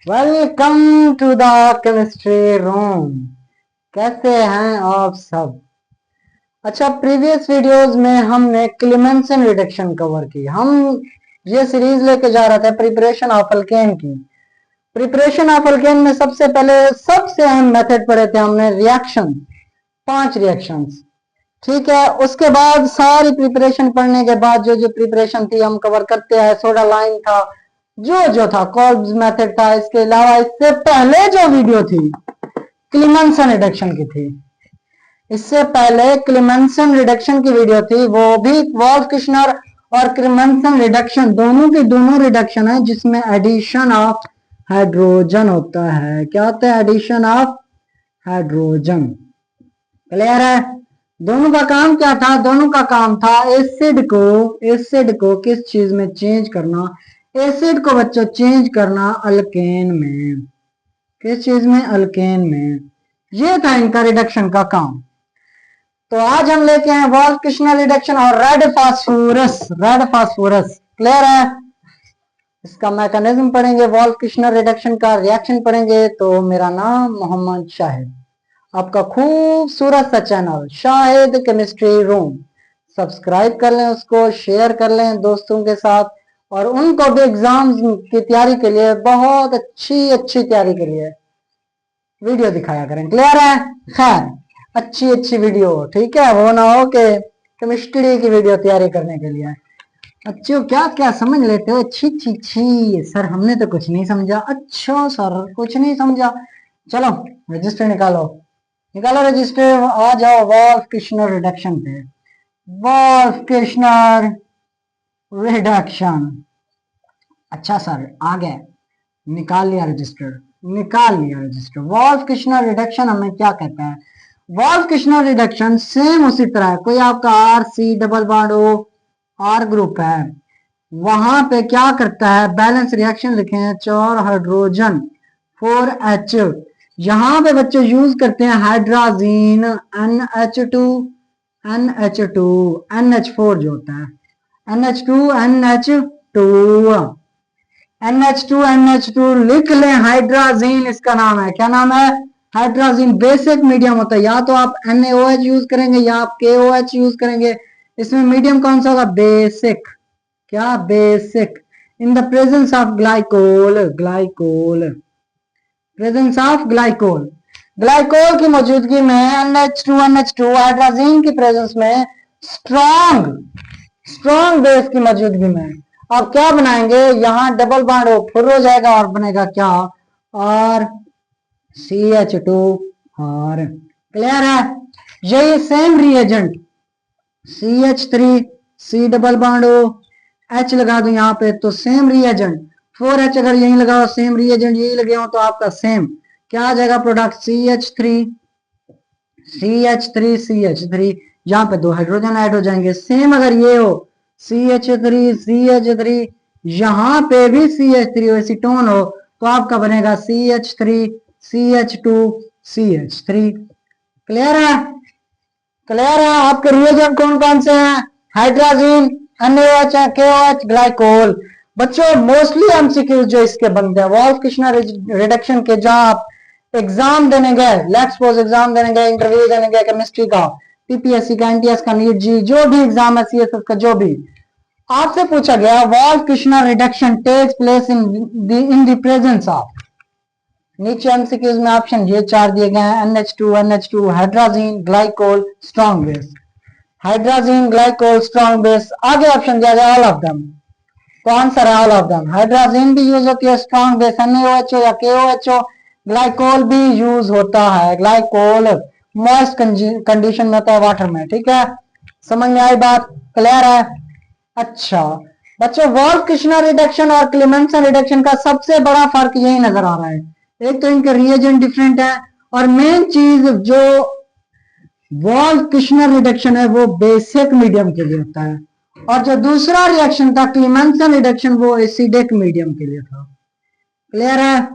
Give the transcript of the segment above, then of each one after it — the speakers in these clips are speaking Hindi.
Welcome to the chemistry room. कैसे हैं आप सब? अच्छा, प्रीवियस वीडियोस में हमने क्लेमेंसन रिडक्शन कवर की। हम ये सीरीज लेके जा रहे थे प्रिपरेशन ऑफ अल्केन की। प्रिपरेशन ऑफ अल्केन में सबसे पहले सबसे अहम मेथड पढ़े थे हमने, रिएक्शन, 5 रिएक्शंस। ठीक है, उसके बाद सारी प्रिपरेशन पढ़ने के बाद जो जो प्रिपरेशन थी हम कवर करते हैं। सोडा लाइन था, जो था, कॉल्ब्स मेथड था। इसके अलावा इससे पहले जो वीडियो थी क्लेमेंसन रिडक्शन की थी, इससे पहले क्लेमेंसन रिडक्शन की वीडियो थी, वो भी वॉल्फ-किश्नर और क्लेमेंसन रिडक्शन दोनों की दोनों रिडक्शन है जिसमें एडिशन ऑफ हाइड्रोजन होता है। क्या होता है? Addition of hydrogen. क्लियर है? दोनों का काम क्या था? दोनों का काम था एसिड को किस चीज में चेंज करना? एसिड को बच्चों चेंज करना अल्केन में। किस चीज में? अल्केन में। ये था इनका रिडक्शन का काम। तो आज हम लेके आए वॉल्फ-किश्नर रिडक्शन और रेड फास्फोरस। क्लियर है? इसका मैकेनिज्म पढ़ेंगे, वॉल्फ-किश्नर रिडक्शन का रिएक्शन पढ़ेंगे। तो मेरा नाम मोहम्मद शाहिद, आपका खूबसूरत सा channel Shahid chemistry room, subscribe कर लें, उसको शेयर कर लें दोस्तों के साथ, और उनको भी एग्जाम की तैयारी के लिए, बहुत अच्छी तैयारी के लिए वीडियो दिखाया करें। क्लियर है? खैर, अच्छी वीडियो, ठीक है, वो ना हो कि केमिस्ट्री की वीडियो तैयारी करने के लिए बच्चों क्या क्या समझ लेते हो? छी सर, हमने तो कुछ नहीं समझा। अच्छा सर, कुछ नहीं समझा। चलो रजिस्टर निकालो रजिस्टर, आ जाओ वॉल्फ-किश्नर रिडक्शन पे। वॉल्फ-किश्नर रिडक्शन, अच्छा सर आ गए, निकाल लिया रजिस्टर। वॉल्फ-किश्नर रिडक्शन हमें क्या कहता है? वॉल्फ-किश्नर रिडक्शन सेम उसी तरह है। कोई आपका RC double bond O, R group है, वहां पे क्या करता है? बैलेंस रिएक्शन लिखे हैं, 4 हाइड्रोजन 4H। यहां पे बच्चों यूज करते हैं हाइड्राजीन NH2 NH4 जो होता है, NH2 लिख लें। हाइड्राजीन इसका नाम है। क्या नाम है? हाइड्राजीन। बेसिक मीडियम होता है, या तो आप NaOH यूज करेंगे या आप KOH यूज करेंगे। इसमें मीडियम कौन सा होगा? बेसिक। क्या? Basic. In the presence of glycol की मौजूदगी में NH2 हाइड्राजीन की प्रेजेंस में स्ट्रॉन्ग बेस की मौजूदगी में अब क्या बनाएंगे? यहां डबल बॉन्ड फुर हो जाएगा और बनेगा क्या? और CH2R। क्लियर है? यही same reagent CH3 C double bond H लगा दो यहाँ पे, तो सेम रिएजेंट 4H अगर यही लगाओ, सेम रिएजेंट यही लगे हो, तो आपका सेम क्या आ जाएगा प्रोडक्ट? CH3 यहाँ पे 2 हाइड्रोजन ऐड हो जाएंगे। सेम अगर ये हो CH3 यहाँ पे भी CH3 एसीटोन हो, तो आपका बनेगा CH3 क्लियर है? आपके रिएजेंट कौन कौन से हैं? Hydrazine, NaOH, KOH, glycol. बच्चों मोस्टली एमसीक्यूज जो इसके बनते हैं वॉल्फ-किश्नर रिडक्शन के, जहां आप एग्जाम देने गए, लेट्स सपोज एग्जाम देने गए, इंटरव्यू देने गए केमिस्ट्री का, PPSC का, NTS का, नीट जी, जो भी एग्जाम है, CSS का, जो भी आपसे पूछा गया, Wolff Kishner reduction takes place in the presence of, नीचे एमसीक्यूज में ऑप्शन ये 4 दिए गए हैं, NH2 hydrazine, glycol, strong base. Hydrazine, glycol, strong base, आगे ऑप्शन दिया गया ऑल ऑफ देम। तो आंसर है ऑल ऑफ देम। हाइड्राजीन भी यूज होती है, स्ट्रॉन्ग बेस NaOH हो या KOH हो, ग्लाइकोल भी यूज होता है। ग्लाइकोल मॉइस्ट कंडीशन में होता है, वाटर में। ठीक है, समझ में आई बात? क्लियर है? अच्छा बच्चों, वॉल्फ-किश्नर रिडक्शन और क्लेमेंसन रिडक्शन का सबसे बड़ा फर्क यही नजर आ रहा है, एक तो इनके रिएजेंट डिफरेंट है, और मेन चीज जो वॉल्फ-किश्नर रिडक्शन है वो बेसिक मीडियम के लिए होता है, और जो दूसरा रिएक्शन था क्लेमेंसन रिडक्शन, वो एसिडिक मीडियम के लिए था। क्लियर है?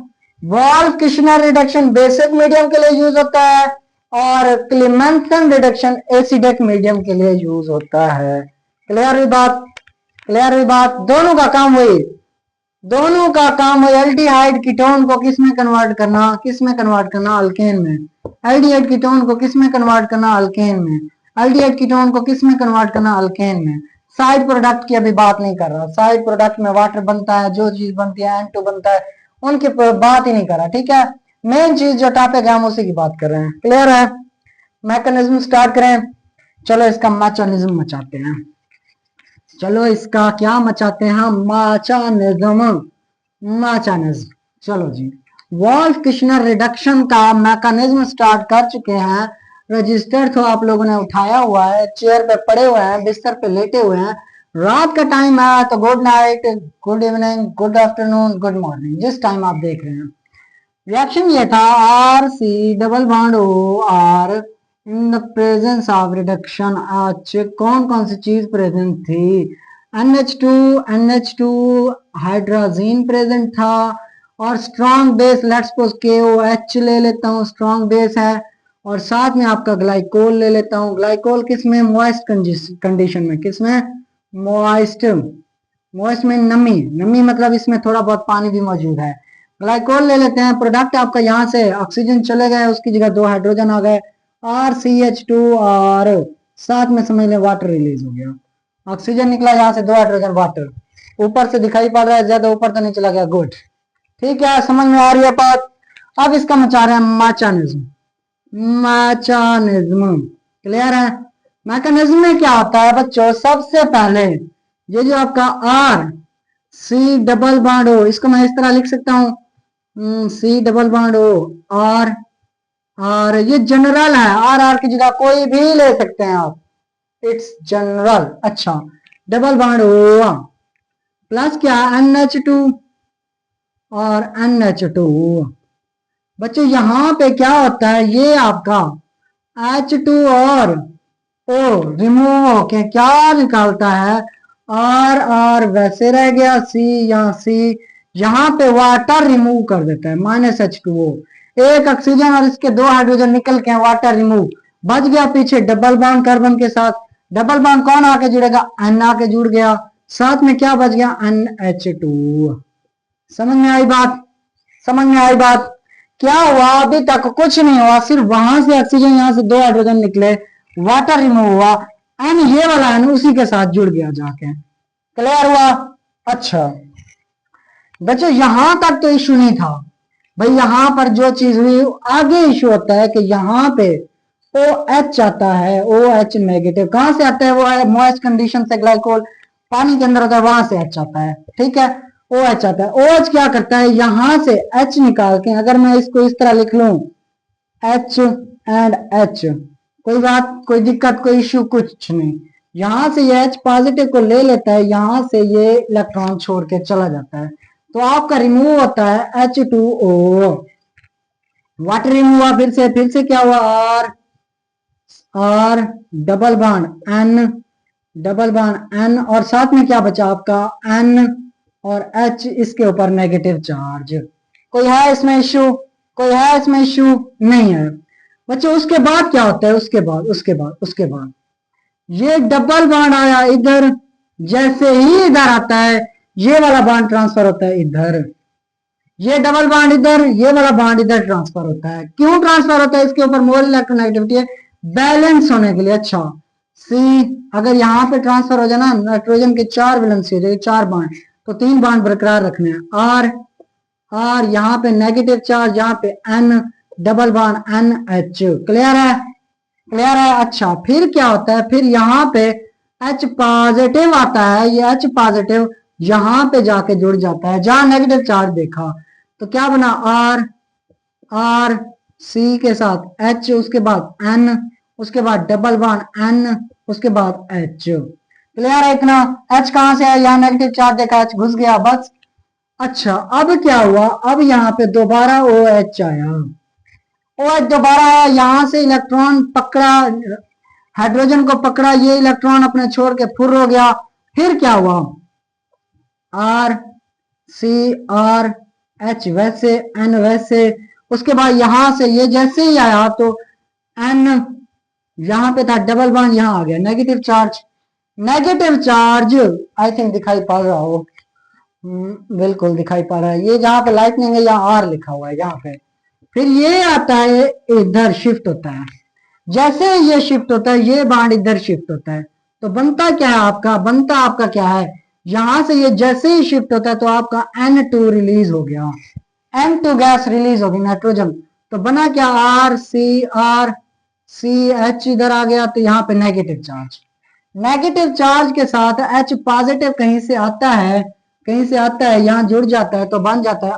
वॉल्फ-किश्नर रिडक्शन बेसिक मीडियम के लिए यूज होता है, और क्लेमेंसन रिडक्शन एसिडिक मीडियम के लिए यूज होता है। क्लियर हुई बात? दोनों का काम वही, दोनों का काम है एल्डिहाइड कीटोन को किस में कन्वर्ट करना, अल्केन में। एल्डिहाइड कीटोन को किस में कन्वर्ट करना, अल्केन में। एल्डिहाइड कीटोन को किस में कन्वर्ट करना, अल्केन में। साइड प्रोडक्ट की अभी बात नहीं कर रहा, साइड प्रोडक्ट में वाटर बनता है, जो चीज बनती है N2 बनता है, उनकी बात ही नहीं कर रहा, ठीक है। मेन चीज जो टॉपिक है हम उसी की बात कर रहे हैं, क्लियर है। मैकेनिज्म स्टार्ट करें, चलो इसका मैकेनिज्म मचाते हैं, चलो इसका क्या मचाते हैं, मैकेनिज्म। चलो जी, वॉल्फ किश्नर रिडक्शन का मैकेनिज्म स्टार्ट कर चुके हैं। रजिस्टर तो आप लोगों ने उठाया हुआ है, चेयर पे पड़े हुए हैं, बिस्तर पे लेटे हुए हैं, रात का टाइम है, तो good night, good evening, good afternoon, good morning, जिस टाइम आप देख रहे हैं। रिएक्शन ये था, R C double bond O R in the presence of reduction H, कौन कौन सी चीज प्रेजेंट थी, NH2 हाइड्रोजीन प्रेजेंट था, और strong base, let's suppose KOH ले लेता हूँ, स्ट्रॉन्ग बेस है, और साथ में आपका ग्लाइकोल ले लेता हूँ। ग्लाइकोल किस में, मॉइस्ट कंडीशन में, किस में, मॉइस्ट, मॉइस्ट में नमी, नमी मतलब इसमें थोड़ा बहुत पानी भी मौजूद है। ग्लाइकोल ले लेते हैं, प्रोडक्ट आपका यहाँ से ऑक्सीजन चले गए, उसकी जगह 2 हाइड्रोजन आ गए, RCH2R, साथ में समझ लें वाटर रिलीज हो गया, ऑक्सीजन निकला यहाँ से, 2 हाइड्रोजन वाटर, ऊपर से दिखाई पड़ रहा है, ज्यादा ऊपर तो नहीं चला गया, गुड, ठीक है, समझ में आ रही है बात। अब इसका मचा रहे हैं मैकेनिज्म, मैकेनिज्म क्लियर है। मैकेनिज्म में क्या होता है बच्चों, सबसे पहले ये जो आपका R C double bond O, इसको मैं इस तरह लिख सकता हूँ, C double bond O R, और ये जनरल है, आर आर की जगह कोई भी ले सकते हैं आप, इट्स जनरल। अच्छा, डबल बॉन्ड ओ प्लस क्या, NH2 और NH2। बच्चों यहां पे क्या होता है, ये आपका H2 और O रिमूव होके क्या निकालता है, R वैसे रह गया, C यहाँ C, यहाँ पे वाटर रिमूव कर देता है, -H2O, एक ऑक्सीजन और इसके 2 हाइड्रोजन निकल के वाटर रिमूव, बच गया पीछे डबल बॉन्ड कार्बन के साथ, डबल बॉन्ड कौन आके जुड़ेगा, N आके जुड़ गया, साथ में क्या बच गया, NH2। समझ में आई बात, समझ में आई बात। क्या हुआ, अभी तक कुछ नहीं हुआ, सिर्फ वहां से ऑक्सीजन, यहाँ से 2 हाइड्रोजन निकले, वाटर रिमूव हुआ, एन ये वाला एन उसी के साथ जुड़ गया जाके, क्लियर हुआ। अच्छा बच्चों यहां तक तो इश्यू नहीं था भाई, यहां पर जो चीज हुई, आगे इश्यू होता है कि यहाँ पे OH आता है, OH नेगेटिव, कहां से आता है, वो है मॉइस्ट कंडीशन से, ग्लाइकोल पानी के अंदर होता है, वहां से H आता है, ठीक है, OH आता है। OH क्या करता है, यहां से H निकाल के, अगर मैं इसको इस तरह लिख लूं, H एंड H, कोई बात, कोई दिक्कत, कोई इश्यू कुछ नहीं, यहां से ये H पॉजिटिव को ले लेता है, यहां से ये इलेक्ट्रॉन छोड़ के चला जाता है, तो आपका रिमूव होता है H2O, वाटर रिमूव हुआ, फिर से क्या हुआ, R double bond N, double bond N, और साथ में क्या बचा आपका N और H, इसके ऊपर नेगेटिव चार्ज। कोई है इसमें इश्यू, कोई है इसमें इश्यू, नहीं है बच्चों। उसके बाद क्या होता है, उसके बाद ये डबल बॉन्ड आया इधर, जैसे ही इधर आता है ये वाला बॉन्ड ट्रांसफर होता है इधर, ये डबल बॉन्ड इधर, ये वाला बॉन्ड इधर ट्रांसफर होता है। क्यों ट्रांसफर होता है, इसके ऊपर मोल इलेक्ट्रोनेगेटिविटी है, बैलेंस होने के लिए। अच्छा सी, अगर यहाँ पे ट्रांसफर हो जाए ना, नाइट्रोजन के 4 वैलेंसी हो जाएगी, 4 बॉन्ड, तो 3 बॉन्ड बरकरार रखने हैं, आर यहाँ पे नेगेटिव चार्ज, यहाँ पे N double bond NH, clear है, क्लियर है। अच्छा फिर क्या होता है, फिर यहाँ पे H पॉजिटिव आता है, ये H पॉजिटिव यहाँ पे जाके जुड़ जाता है, जहां नेगेटिव चार्ज देखा, तो क्या बना, R C के साथ H, उसके बाद N, उसके बाद डबल बॉन्ड N, उसके बाद H, क्लियर है इतना। H कहां से आया, यहाँ नेगेटिव चार्ज देखा, H घुस गया, बस। अच्छा अब क्या हुआ, अब यहाँ पे दोबारा OH आया, OH दोबारा आया, यहां से इलेक्ट्रॉन पकड़ा, हाइड्रोजन को पकड़ा, ये इलेक्ट्रॉन अपने छोड़ के फुर हो गया, फिर क्या हुआ, R C R H वैसे, N वैसे, उसके बाद यहां से ये जैसे ही आया तो N यहां पे था, डबल बॉन्ड यहां आ गया, negative charge, negative charge I think दिखाई पड़ रहा हो, बिल्कुल दिखाई पड़ रहा है। ये जहाँ पे लाइटनिंग है यहाँ आर लिखा हुआ है यहाँ पे। फिर ये आता है इधर शिफ्ट होता है। जैसे ये शिफ्ट होता है ये बाड इधर शिफ्ट होता है। तो बनता क्या है आपका, बनता आपका क्या है, यहां से ये जैसे ही शिफ्ट होता है तो आपका N2 रिलीज हो गया, N2 गैस रिलीज होगी नाइट्रोजन। तो बना क्या, RCH इधर आ गया, तो यहाँ पे नेगेटिव चार्ज। नेगेटिव चार्ज के साथ H पॉजिटिव कहीं से आता है, कहीं से आता है यहाँ जुड़ जाता है, तो बन जाता है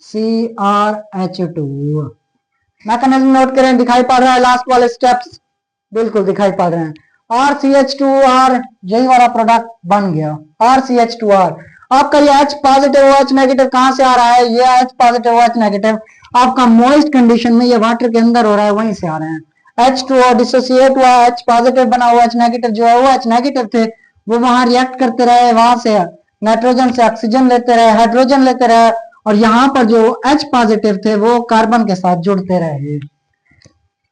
RCrH2। मैकेनिज्म नोट करें, दिखाई पड़ रहा है लास्ट वाले स्टेप्स, बिल्कुल दिखाई पड़ रहे हैं। RCH2R यही वाला प्रोडक्ट बन गया RCH2R। आपका ये H पॉजिटिव OH नेगेटिव कहां से आ रहा है, ये H पॉजिटिव OH नेगेटिव आपका मॉइस्ट कंडीशन में ये वाटर के अंदर हो रहा है, वहीं से आ रहे हैं। H2O डिसोसिएट हुआ, H पॉजिटिव बना, OH नेगेटिव जो है OH नेगेटिव थे वो वहां रिएक्ट करते रहे, वहां से नाइट्रोजन से ऑक्सीजन लेते रहे, हाइड्रोजन लेते रहे, और यहाँ पर जो H पॉजिटिव थे वो कार्बन के साथ जुड़ते रहे।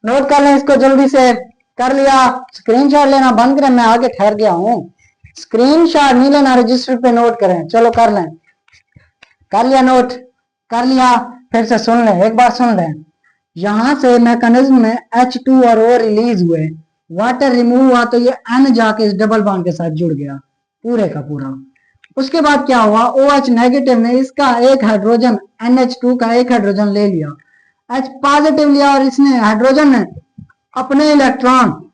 नोट कर लें इसको जल्दी से, कर लिया, स्क्रीनशॉट लेना बंद करें, मैं आगे ठहर गया हूं। स्क्रीनशॉट नहीं लेना, रजिस्टर पे नोट करें। चलो कर लें, कर लिया नोट, कर लिया। फिर से सुन लें, एक बार सुन लें। यहां से मैकेनिज्म में H2 और O रिलीज हुए, वाटर रिमूव हुआ, तो ये N जाके इस डबल बॉन्ड के साथ जुड़ गया पूरे का पूरा। उसके बाद क्या हुआ, OH नेगेटिव ने इसका एक हाइड्रोजन NH2 का एक हाइड्रोजन ले लिया, H पॉजिटिव लिया, और इसने हाइड्रोजन ने अपने इलेक्ट्रॉन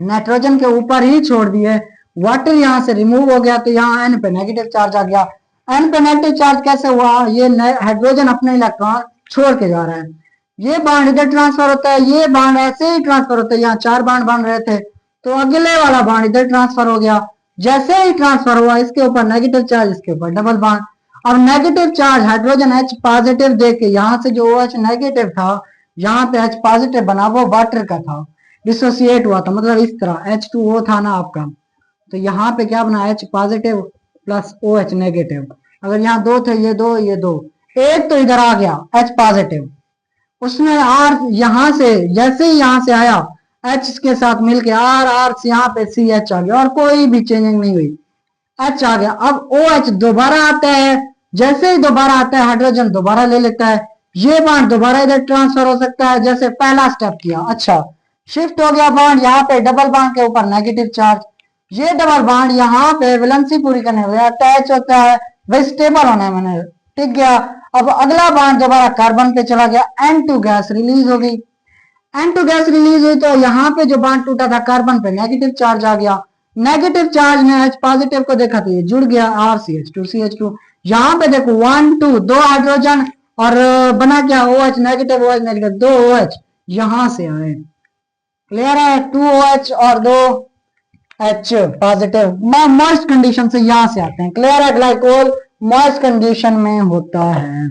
नाइट्रोजन के ऊपर ही छोड़ दिए। वाटर यहां से रिमूव हो गया, तो यहाँ N पे नेगेटिव चार्ज आ गया। N पे नेगेटिव चार्ज कैसे हुआ, ये हाइड्रोजन अपने इलेक्ट्रॉन छोड़ के जा रहा है, ये बांड इधर ट्रांसफर होता है, ये बांड ऐसे ही ट्रांसफर होता है, यहाँ 4 बांड बन रहे थे तो अगले वाला बांड इधर ट्रांसफर हो गया। जैसे ही ट्रांसफर हुआ, इसके ऊपर नेगेटिव चार्ज, इसके ऊपर डबल बांड। अब negative charge hydrogen H positive देके यहाँ से जो OH नेगेटिव था, यहाँ पे H पॉजिटिव बना, वो वाटर का था, डिसोसिएट हुआ था, मतलब इस तरह H2O था ना आपका, तो यहाँ पे क्या बना, H positive plus OH negative. अगर यहाँ दो थे, ये दो, ये दो, एक तो इधर आ गया H पॉजिटिव, उसमें R यहां से जैसे ही यहां से आया H के साथ मिलके R से यहाँ पे CH आ गया, और कोई भी चेंजिंग नहीं हुई, H आ गया। अब OH दोबारा आता है, जैसे ही दोबारा आता है हाइड्रोजन दोबारा ले लेता है, ये बॉन्ड दोबारा इधर ट्रांसफर हो सकता है जैसे पहला स्टेप किया। अच्छा, शिफ्ट हो गया बॉन्ड, यहाँ पे डबल बॉन्ड के ऊपर नेगेटिव चार्ज, ये डबल बॉन्ड यहाँ पे वैलेंसी पूरी करने हुए अटैच होता है, वही स्टेबल होने मैंने टिक गया। अब अगला बॉन्ड दोबारा कार्बन पे चला गया, N2 गैस रिलीज हो गई, N2 गैस रिलीज हुई, तो यहाँ पे जो बॉन्ड टूटा था कार्बन पे नेगेटिव चार्ज आ गया, नेगेटिव चार्ज ने H पॉजिटिव को देखा तो ये जुड़ गया RCH2 CH2। यहाँ पे देखो 1 2 दो हाइड्रोजन, और बना क्या OH नेगेटिव, OH नेगेटिव, दो OH यहां से आए, क्लियर है, 2 OH और 2 H पॉजिटिव मॉइस्ट कंडीशन से यहां से आते हैं, क्लियर है। ग्लाइकोल मॉइस्ट कंडीशन में होता है,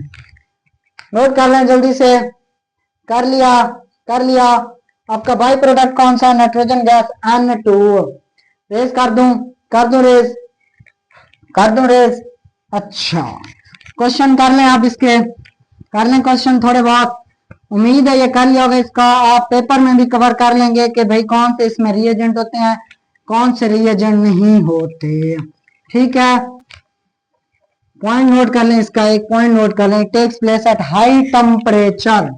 नोट कर लें जल्दी से, कर लिया, कर लिया। आपका बाई प्रोडक्ट कौन सा, नाइट्रोजन गैस N2। रेस कर दूं, कर दूं रेस, कर दूं रेस। अच्छा, क्वेश्चन कर लें आप इसके, कर लें क्वेश्चन थोड़े बहुत, उम्मीद है ये कर लिया होगा। इसका आप पेपर में भी कवर कर लेंगे कि भाई कौन से इसमें रिएजेंट होते हैं, कौन से रिएजेंट नहीं होते, ठीक है। पॉइंट नोट कर लें, इसका एक पॉइंट नोट कर लें, it takes place at high temperature,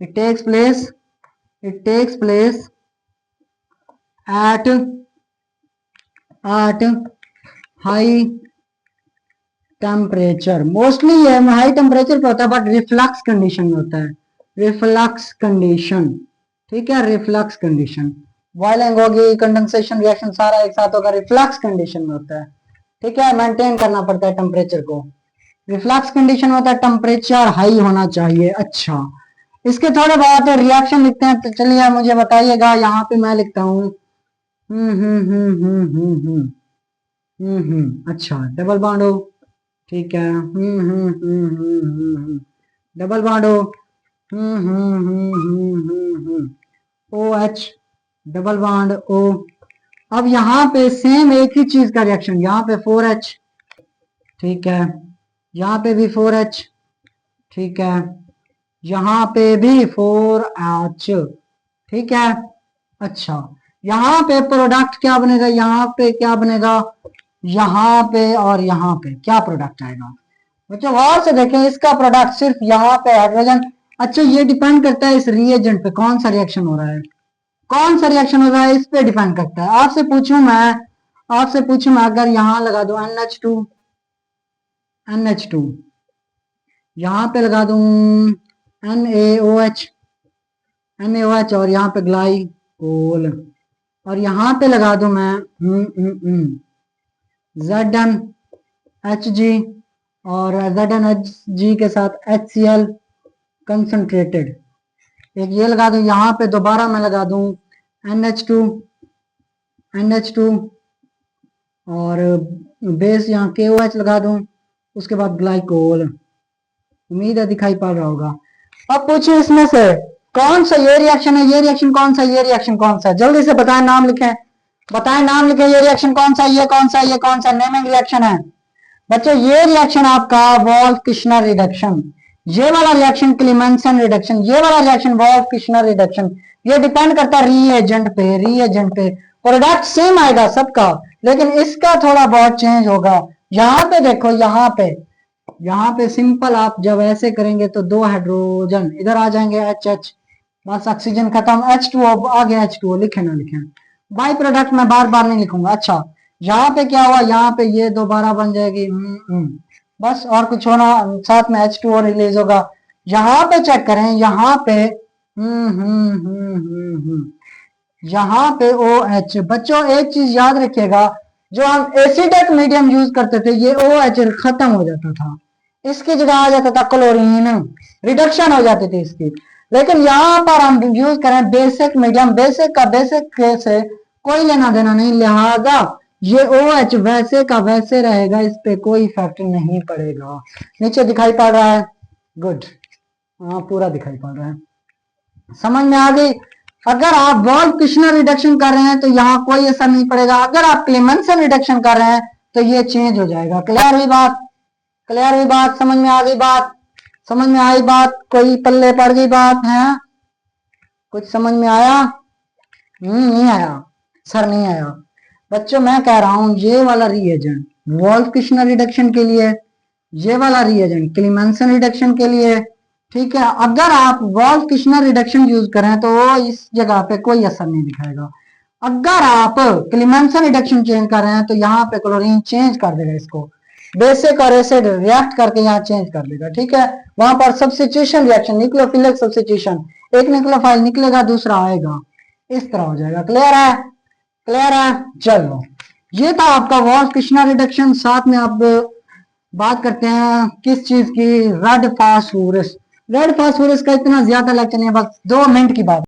it takes place at high temperature. Mostly ये हाई टेम्परेचर पे होता है, बट रिफ्लक्स कंडीशन में होता है, रिफ्लक्स कंडीशन, ठीक है, रिफ्लक्स कंडीशन। बॉइलिंग होगी, कंडेंसेशन रिएक्शन सारा एक साथ होगा, रिफ्लक्स कंडीशन में होता है, ठीक है, मेंटेन करना पड़ता है टेम्परेचर को, रिफ्लक्स कंडीशन होता है, टेम्परेचर हाई होना चाहिए। अच्छा, इसके थोड़े बहुत रिएक्शन लिखते हैं, तो चलिए मुझे बताइएगा, यहाँ पे मैं लिखता हूँ अच्छा, डबल बॉन्ड हो, ठीक है, डबल बॉन्ड हो, OH डबल बॉन्ड O। अब यहाँ पे सेम एक ही चीज का रिएक्शन, यहाँ पे 4H, ठीक है, यहाँ पे भी 4H, ठीक है, यहाँ पे भी 4H, ठीक है। अच्छा, यहाँ पे प्रोडक्ट क्या बनेगा, यहाँ पे क्या बनेगा, यहाँ पे और यहाँ पे क्या प्रोडक्ट आएगा बच्चों? गौर से देखें, इसका प्रोडक्ट सिर्फ यहाँ पे हाइड्रोजन। अच्छा, ये डिपेंड करता है इस रिएजेंट पे कौन सा रिएक्शन हो रहा है, कौन सा रिएक्शन हो रहा है, इस पे डिपेंड करता है। आपसे पूछूं मैं अगर यहाँ लगा दूं NH2, यहाँ पे लगा दूं NaOH और यहाँ पे ग्लाइकोल, और यहाँ पे लगा दूं मैं ZnHg और ZnHg के साथ HCl कंसंट्रेटेड। एक ये लगा दूं, यहाँ पे दोबारा मैं लगा दूं NH2 और बेस यहाँ KOH लगा दूं, उसके बाद ग्लाइकोल। उम्मीद है दिखाई पड़ रहा होगा। अब पूछिए इसमें से कौन सा ये रिएक्शन है, ये रिएक्शन कौन सा, ये रिएक्शन कौन सा? जल्दी से बताएं, नाम लिखें, ये रिएक्शन कौन सा, ये कौन सा, ये कौन सा नेमिंग रिएक्शन है बच्चों? ये रिएक्शन आपका वोल्फ-किश्नर रिडक्शन, ये वाला रिएक्शन क्लीमेंसन रिडक्शन, ये वाला रिएक्शन वोल्फ-किश्नर रिडक्शन। ये डिपेंड करता है रिएजेंट पे। प्रोडक्ट सेम आएगा सबका, लेकिन इसका थोड़ा बहुत चेंज होगा। यहाँ पे देखो, यहाँ पे सिंपल आप जब ऐसे करेंगे तो 2 हाइड्रोजन इधर आ जाएंगे, HH, बस ऑक्सीजन खत्म, H2O आ गया, H2O लिखे ना लिखे, बाई प्रोडक्ट में बार बार नहीं लिखूंगा। अच्छा, यहाँ पे क्या हुआ, यहाँ पे ये दोबारा बन जाएगी बस, और कुछ होना, साथ में H2O रिलीज होगा। यहाँ पे चेक करें, यहाँ पे यहाँ पे OH। बच्चों एक चीज याद रखिएगा, जो हम एसिडिक मीडियम यूज करते थे, ये OH खत्म हो जाता था, इसकी जगह आ जाता था क्लोरीन, रिडक्शन हो जाती थी इसकी। लेकिन यहाँ पर हम यूज करें बेसिक मीडियम, बेसिक से कोई लेना देना नहीं, लिहाजा ये OH वैसे का वैसे रहेगा, इस पे कोई इफेक्ट नहीं पड़ेगा। नीचे दिखाई पड़ रहा है? गुड, हाँ पूरा दिखाई पड़ रहा है, समझ में आ गई? अगर आप वोल्फ-किश्नर रिडक्शन कर रहे हैं तो यहाँ कोई असर नहीं पड़ेगा, अगर आप क्लीमेंसन रिडक्शन कर रहे हैं तो ये चेंज हो जाएगा। क्लियर हुई बात? समझ में आ गई बात? समझ में आई बात? कोई पल्ले पड़ गई बात है? कुछ समझ में आया? नहीं आया सर, नहीं आया। बच्चों मैं कह रहा हूं, ये वाला रिएजेंट वोल्फ-किश्नर रिडक्शन के लिए, ये वाला रिएजेंट क्लीमेंसन रिडक्शन के लिए, ठीक है? अगर आप वोल्फ-किश्नर रिडक्शन यूज करें तो वो इस जगह पे कोई असर नहीं दिखाएगा। अगर आप क्लीमेंसन रिडक्शन चेंज कर रहे हैं तो यहाँ पे क्लोरीन चेंज कर देगा, इसको बेसिक और एसिड रिएक्ट करके यहाँ चेंज कर देगा, ठीक है? वहां पर सब्स्टिट्यूशन रिएक्शन, न्यूक्लियोफिलिक सब्स्टिट्यूशन, एक न्यूक्लियोफाइल निकलेगा दूसरा आएगा, इस तरह हो जाएगा। क्लियर है? चलो, ये था आपका वोल्फ-किश्नर रिडक्शन। साथ में आप बात करते हैं किस चीज की, रेड फास्फोरस का इतना ज्यादा लेक्चर नहीं है, बस 2 मिनट की बात।